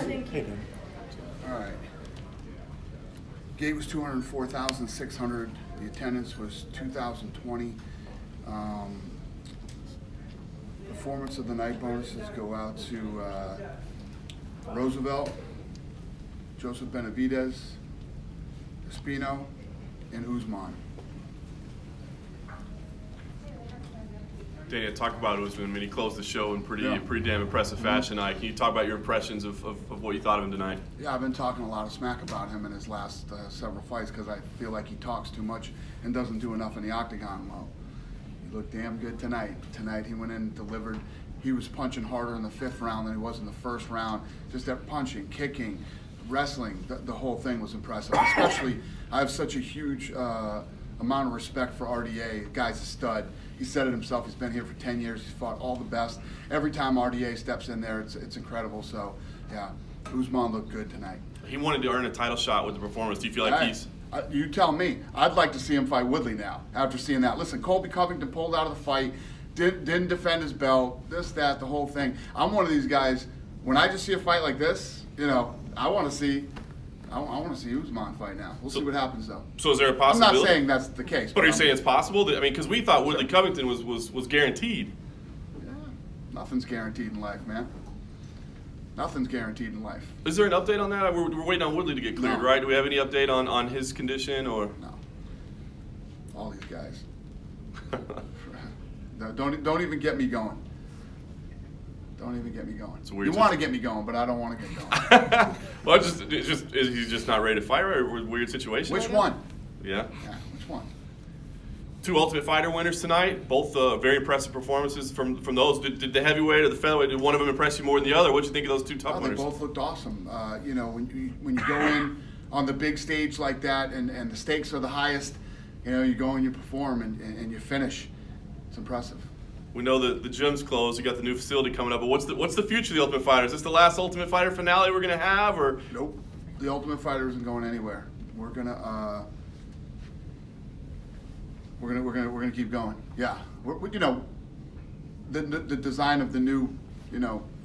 Thank you. All right. Gate was 204,600. The attendance was 2,020. Performance of the night bonuses go out to Roosevelt, Joseph Benavidez, Espino, and Usman. Danny, talk about Usman. I mean, he closed the show in pretty damn impressive fashion tonight. Can you talk about your impressions of what you thought of him tonight? Yeah, I've been talking a lot of smack about him in his last several fights because I feel like he talks too much and doesn't do enough in the octagon. Well, he looked damn good tonight. Tonight he went in and delivered. He was punching harder in the 5th round than he was in the 1st round. Just that punching, kicking, wrestling, the whole thing was impressive. Especially, I have such a huge amount of respect for RDA. The guy's a stud. He said it himself. He's been here for 10 years. He's fought all the best. Every time RDA steps in there, it's incredible. So, yeah, Usman looked good tonight. He wanted to earn a title shot with the performance. Do you feel like he's... You tell me. I'd like to see him fight Woodley now after seeing that. Listen, Colby Covington pulled out of the fight, didn't defend his belt, this, that, the whole thing. I'm one of these guys, when I just see a fight like this, I want to see Usman fight now. We'll see what happens, though. So is there a possibility? I'm not saying that's the case. But are you saying it's possible? I mean, because we thought Woodley Covington was guaranteed. Yeah, nothing's guaranteed in life, man. Nothing's guaranteed in life. Is there an update on that? We're waiting on Woodley to get cleared, right? Do we have any update on his condition or? No. All these guys. No, don't even get me going. Don't even get me going. You want to get me going, but I don't want to get going. Well, is he just not ready to fight, or a weird situation? Which one? Yeah. Yeah, which one? 2 Ultimate Fighter winners tonight. Both very impressive performances from those. Did the heavyweight or the featherweight, did one of them impress you more than the other? What did you think of those 2 top winners? They both looked awesome. When you go in on the big stage like that and the stakes are the highest, you go and you perform and you finish. It's impressive. We know that the gym's closed. You got the new facility coming up. But what's the future of the Ultimate Fighter? Is this the last Ultimate Fighter finale we're gonna have, or? Nope. The Ultimate Fighter isn't going anywhere. We're gonna keep going. Yeah. The design of the new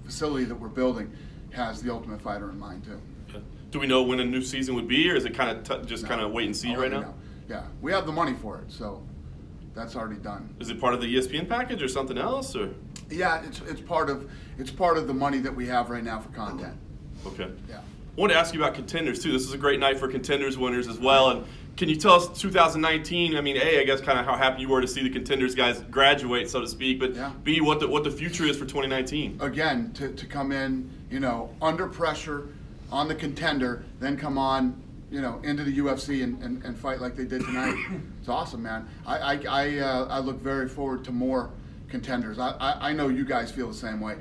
facility that we're building has the Ultimate Fighter in mind too. Okay. Do we know when a new season would be, or is it kind of wait and see right now? Yeah, we have the money for it, so. That's already done. Is it part of the ESPN package or something else, or? Yeah, it's part of the money that we have right now for content. Okay. Yeah. I want to ask you about contenders too. This is a great night for contenders winners as well. And can you tell us 2019? I mean, I guess kind of how happy you were to see the contenders guys graduate, so to speak. But B, what the future is for 2019. Again, to come in, under pressure on the contender, then come on. Into the UFC and fight like they did tonight. It's awesome, man. I look very forward to more contenders. I know you guys feel the same way.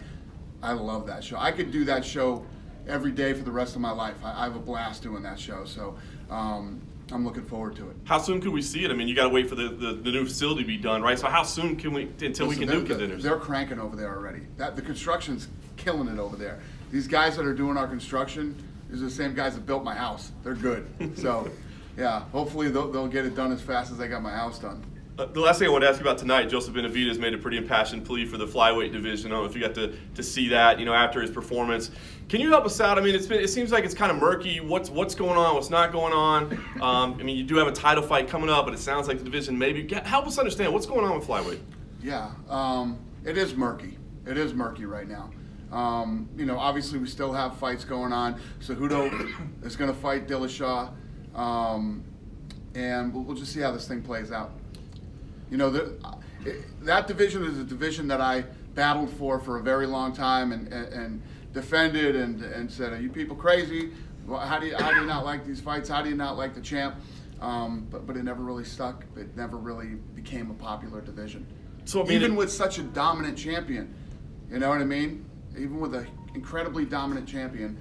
I love that show. I could do that show every day for the rest of my life. I have a blast doing that show, so I'm looking forward to it. How soon could we see it? I mean, you got to wait for the new facility to be done, right? So how soon can we we can do contenders? They're cranking over there already. The construction's killing it over there. These guys that are doing our construction. These are the same guys that built my house. They're good. So, yeah, hopefully they'll get it done as fast as they got my house done. The last thing I want to ask you about tonight, Joseph Benavidez made a pretty impassioned plea for the flyweight division. I don't know if you got to see that, after his performance. Can you help us out? I mean, it seems like it's kind of murky. What's going on? What's not going on? I mean, you do have a title fight coming up, but it sounds like the division maybe. Help us understand what's going on with flyweight. Yeah, it is murky. It is murky right now. Obviously we still have fights going on. Cejudo is going to fight Dillashaw, and we'll just see how this thing plays out. That division is a division that I battled for a very long time and defended and said, "Are you people crazy? How do you not like these fights? How do you not like the champ?" But it never really stuck. It never really became a popular division. So even with such a dominant champion, you know what I mean? Even with an incredibly dominant champion,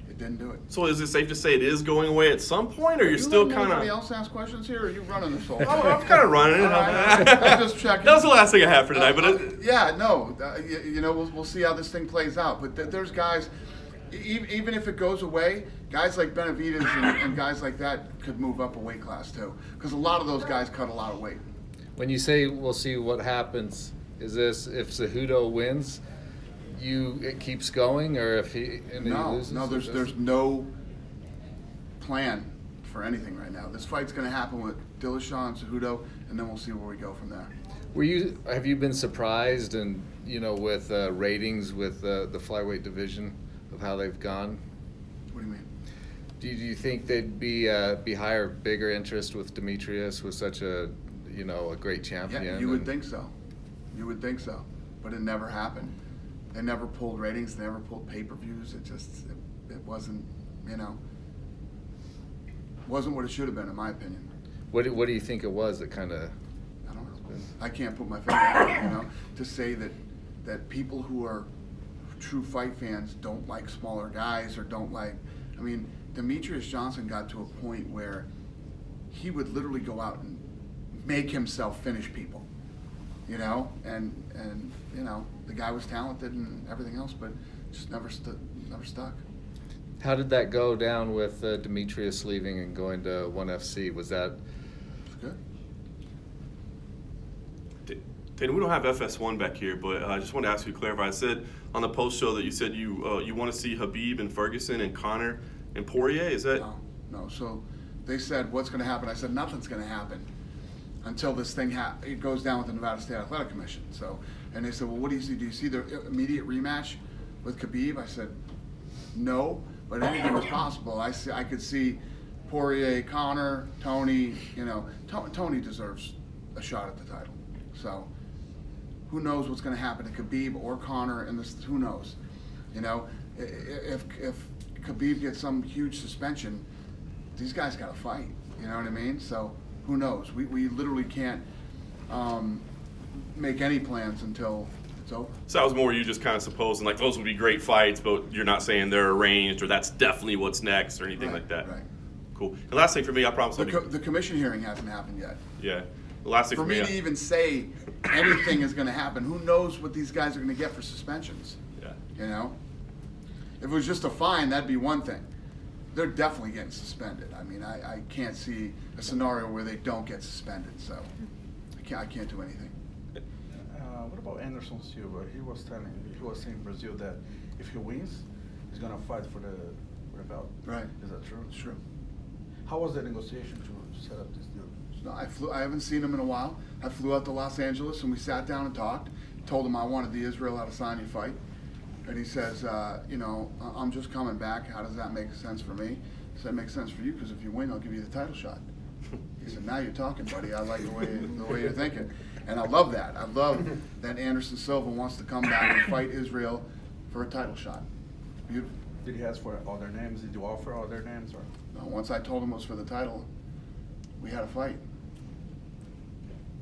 it didn't do it. So is it safe to say it is going away at some point, or you're still kind of... Anybody else ask questions here, or are you running this whole thing? I'm kind of running it. I'm just checking. That was the last thing I had for tonight. We'll see how this thing plays out. But there's guys, even if it goes away, guys like Benavidez and guys like that could move up a weight class too. Because a lot of those guys cut a lot of weight. When you say we'll see what happens, is this if Cejudo wins... it keeps going, or if he loses? No, there's no plan for anything right now. This fight's going to happen with Dillashaw and Cejudo, and then we'll see where we go from there. Have you been surprised, and with ratings with the flyweight division of how they've gone? What do you mean? Do you think they'd be higher, bigger interest with Demetrius, with such a great champion? Yeah, you would think so. You would think so, but it never happened. They never pulled ratings. They never pulled pay-per-views. It wasn't, wasn't what it should have been, in my opinion. What do you think it was that kind of? I don't know. I can't put my finger on it. To say that people who are true fight fans don't like smaller guys or don't like. I mean, Demetrius Johnson got to a point where he would literally go out and make himself finish people, and the guy was talented and everything else, but just never stuck. How did that go down with Demetrius leaving and going to ONE FC? Was that? It's good. Dana, we don't have FS1 back here, but I just wanted to ask you to clarify. I said on the post show that you said you want to see Khabib and Ferguson and Conor and Poirier. Is that? No. So they said, what's going to happen? I said, nothing's going to happen until this thing it goes down with the Nevada State Athletic Commission. So, and they said, well, what do you see? Do you see the immediate rematch with Khabib? I said, no, but anything is possible. I could see Poirier, Conor, Tony. Tony deserves a shot at the title. So, who knows what's going to happen to Khabib or Conor? And this, who knows? If Khabib gets some huge suspension, these guys got to fight. You know what I mean? So who knows? We literally can't make any plans until it's over. So that was more you just kind of supposing like those would be great fights, but you're not saying they're arranged or that's definitely what's next or anything like that. Right. Cool. And last thing for me, I promise. The commission hearing hasn't happened yet. Yeah. The last thing for me to even say anything is going to happen, who knows what these guys are going to get for suspensions? Yeah. If it was just a fine, that'd be one thing. They're definitely getting suspended. I mean, I can't see a scenario where they don't get suspended. So I can't do anything. What about Anderson Silva? He was saying in Brazil that if he wins, he's gonna fight for the belt. Right. Is that true? It's true. How was the negotiation to set up this deal? No, I haven't seen him in a while. I flew out to Los Angeles and we sat down and talked. Told him I wanted the Israel Adesanya fight. And he says, I'm just coming back. How does that make sense for me? I said, it makes sense for you because if you win, I'll give you the title shot. He said, now you're talking, buddy. I like the way you're thinking. And I love that. I love that Anderson Silva wants to come back and fight Israel for a title shot. Beautiful. Did he ask for all their names? Did you offer all their names? Or? No, once I told him it was for the title, we had a fight.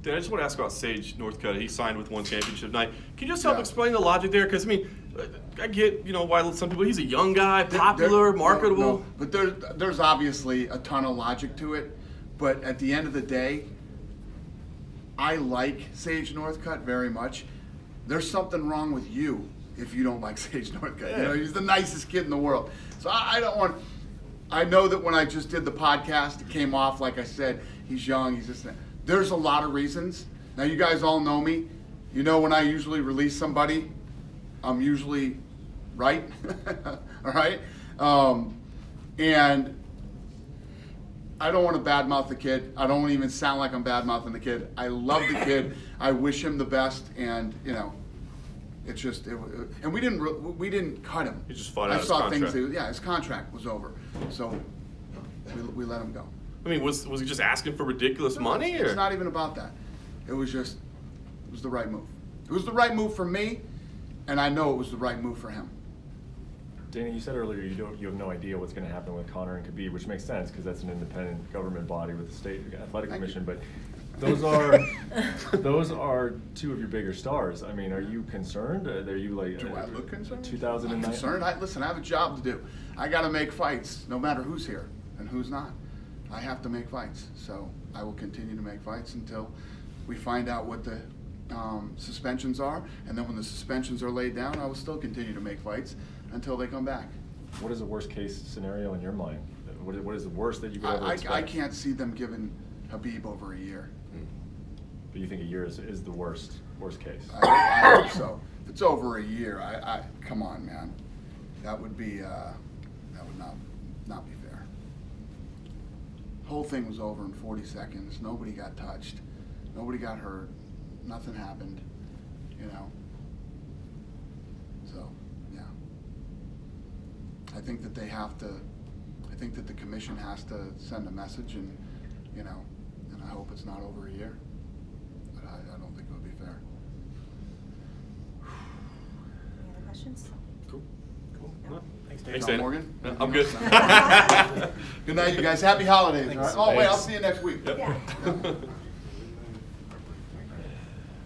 Dan, I just want to ask about Sage Northcutt. He signed with One Championship Night. Can you just help explain the logic there? Because, I get, why some people, he's a young guy, popular, marketable. No, but there's obviously a ton of logic to it. But at the end of the day, I like Sage Northcutt very much. There's something wrong with you if you don't like Sage Northcutt. Yeah. He's the nicest kid in the world. So I don't want. I know that when I just did the podcast, it came off like I said, he's young, he's this. There's a lot of reasons. Now you guys all know me. When I usually release somebody, I'm usually right. All right? And I don't want to badmouth the kid. I don't want to even sound like I'm badmouthing the kid. I love the kid. I wish him the best. And it's just and we didn't cut him. He just fought out his contract. His contract was over, so we let him go. Was he just asking for ridiculous money? It's not even about that. It was the right move. It was the right move for me, and I know it was the right move for him. Dana, you said earlier you have no idea what's going to happen with Conor and Khabib, which makes sense because that's an independent government body with the state athletic commission. But those are two of your bigger stars. Are you concerned? Are you like? Do I look concerned? 2009. I'm concerned. Listen, I have a job to do. I got to make fights, no matter who's here and who's not. I have to make fights, so I will continue to make fights until we find out what the suspensions are, and then when the suspensions are laid down, I will still continue to make fights until they come back. What is the worst case scenario in your mind? What is the worst that you could ever expect? I can't see them giving Khabib over a year. But you think a year is the worst? worst case. I hope so. If it's over a year, I come on, man. That would be that would not be fair. Whole thing was over in 40 seconds. Nobody got touched. Nobody got hurt. Nothing happened. You know. So yeah. I think that they have to. I think that the commission has to send a message, and you know, and I hope it's not over a year. But I don't think it would be fair. Any other questions? Cool. No. Thanks, John Dana. Morgan? No, I'm good. Good night, you guys. Happy holidays. All right? Oh, wait, I'll see you next week. Yep. Yeah.